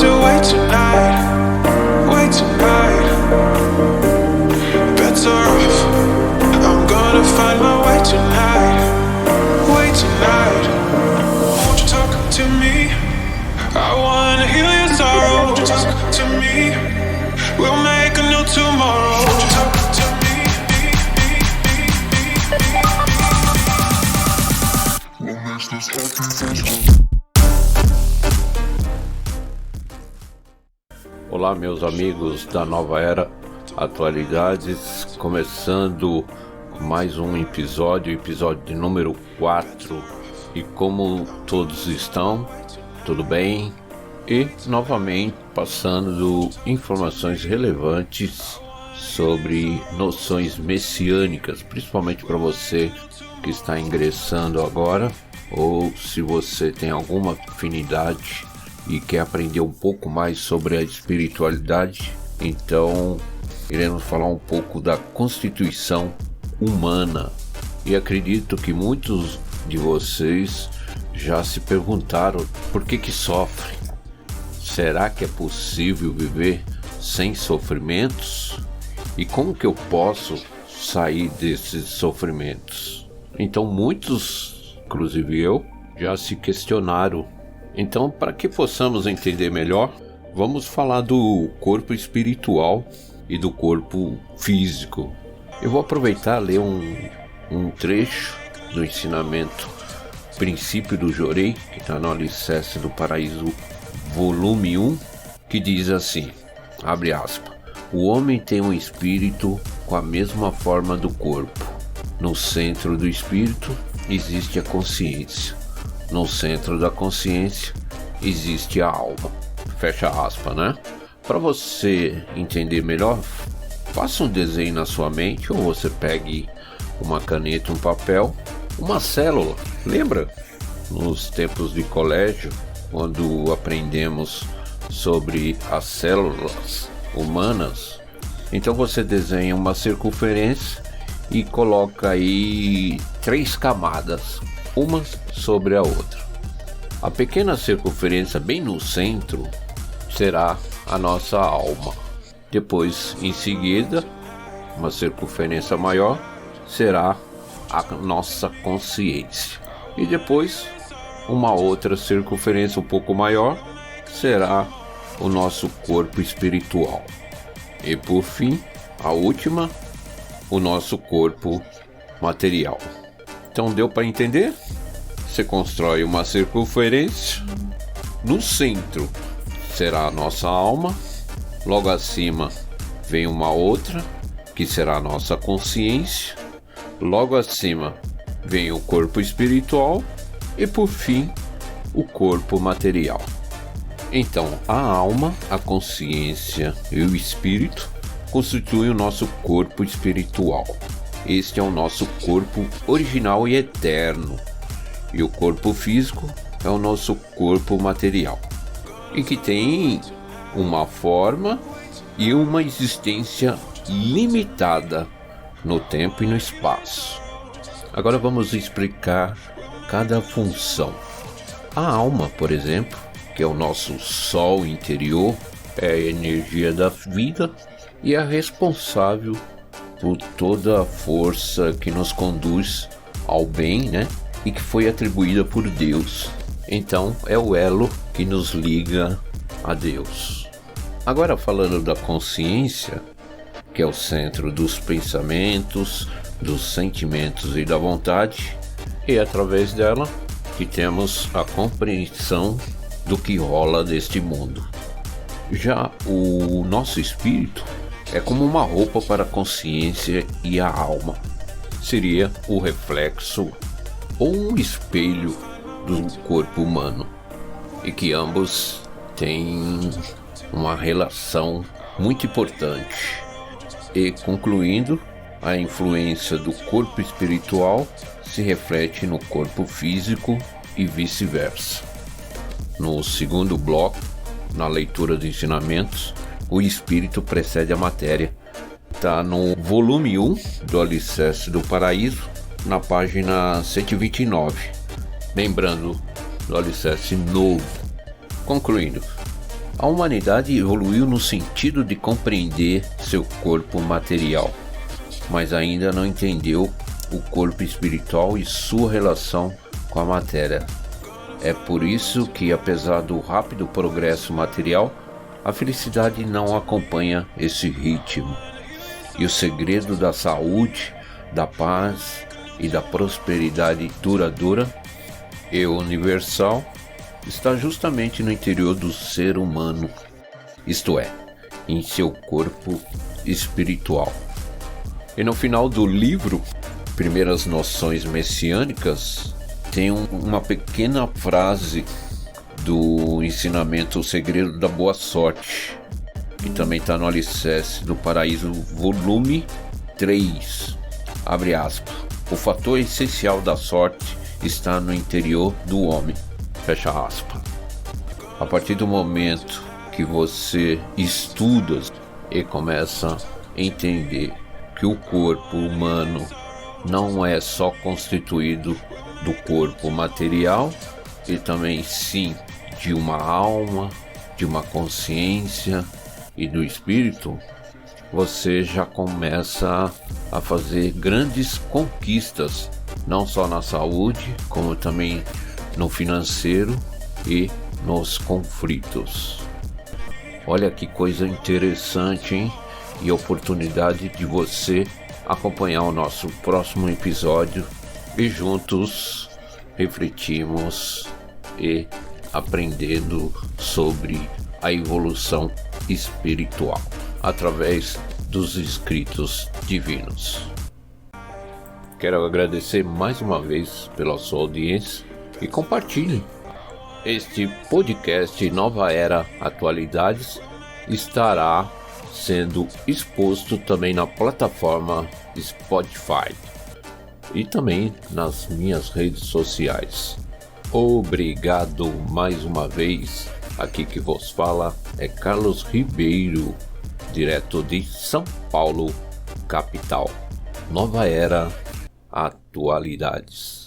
to wait tonight, wait tonight. Bets are off, I'm gonna find my way tonight, wait tonight. Won't you talk to me? I wanna heal your sorrow. Won't you talk to me? We'll make a new tomorrow. Won't you talk to me? What makes this happy? Olá, meus amigos da Nova Era Atualidades, começando mais um episódio de número 4. E como todos estão? Tudo bem? E novamente passando informações relevantes sobre noções messiânicas, principalmente para você que está ingressando agora, ou se você tem alguma afinidade e quer aprender um pouco mais sobre a espiritualidade. Então iremos falar um pouco da constituição humana, e acredito que muitos de vocês já se perguntaram por que sofrem. Será que é possível viver sem sofrimentos? E como que eu posso sair desses sofrimentos? Então muitos, inclusive eu, já se questionaram. Então, para que possamos entender melhor, vamos falar do corpo espiritual e do corpo físico. Eu vou aproveitar e ler um trecho do ensinamento Princípio do Jorei, que está no Alicerce do Paraíso, volume 1, que diz assim, abre aspas, o homem tem um espírito com a mesma forma do corpo. No centro do espírito existe a consciência. No centro da consciência existe a alma. Fecha aspas, né? Para você entender melhor, faça um desenho na sua mente, ou você pegue uma caneta, um papel, uma célula. Lembra? Nos tempos de colégio, quando aprendemos sobre as células humanas, então você desenha uma circunferência e coloca aí 3 camadas, uma sobre a outra. A pequena circunferência bem no centro será a nossa alma. Depois, em seguida, uma circunferência maior será a nossa consciência. E depois, uma outra circunferência um pouco maior será o nosso corpo espiritual. E por fim, a última, o nosso corpo material. Então deu para entender? Você constrói uma circunferência, no centro será a nossa alma, logo acima vem uma outra, que será a nossa consciência, logo acima vem o corpo espiritual e por fim o corpo material. Então a alma, a consciência e o espírito constituem o nosso corpo espiritual. Este é o nosso corpo original e eterno. E o corpo físico é o nosso corpo material, e que tem uma forma e uma existência limitada no tempo e no espaço. Agora vamos explicar cada função. A alma, por exemplo, que é o nosso sol interior, é a energia da vida e é responsável por toda a força que nos conduz ao bem, né? E que foi atribuída por Deus. Então é o elo que nos liga a Deus. Agora falando da consciência, que é o centro dos pensamentos, dos sentimentos e da vontade, e através dela que temos a compreensão do que rola deste mundo. Já o nosso espírito é como uma roupa para a consciência e a alma. Seria o reflexo ou um espelho do corpo humano, e que ambos têm uma relação muito importante. E concluindo, a influência do corpo espiritual se reflete no corpo físico e vice-versa. No segundo bloco, na leitura dos ensinamentos, o espírito precede a matéria. Está no volume 1 do Alicerce do Paraíso, na página 129. Lembrando do Alicerce novo. Concluindo, A humanidade evoluiu no sentido de compreender seu corpo material, mas ainda não entendeu o corpo espiritual e sua relação com a matéria. É por isso que, apesar do rápido progresso material, a felicidade não acompanha esse ritmo. E o segredo da saúde, da paz e da prosperidade duradoura e universal está justamente no interior do ser humano, isto é, em seu corpo espiritual. E no final do livro, Primeiras Noções Messiânicas, tem uma pequena frase do ensinamento O Segredo da Boa Sorte, que também está no Alicerce do Paraíso, volume 3, abre aspas, o fator essencial da sorte está no interior do homem, fecha aspas. A partir do momento que você estuda e começa a entender que o corpo humano não é só constituído do corpo material, e também sim de uma alma, de uma consciência e do espírito, você já começa a fazer grandes conquistas, não só na saúde, como também no financeiro e nos conflitos. Olha que coisa interessante, hein? E oportunidade de você acompanhar o nosso próximo episódio e juntos refletimos e aprendendo sobre a evolução espiritual através dos escritos divinos. Quero agradecer mais uma vez pela sua audiência e compartilhe. Este podcast Nova Era Atualidades estará sendo exposto também na plataforma Spotify e também nas minhas redes sociais. Obrigado mais uma vez. Aqui que vos fala é Carlos Ribeiro, direto de São Paulo, capital. Nova Era Atualidades.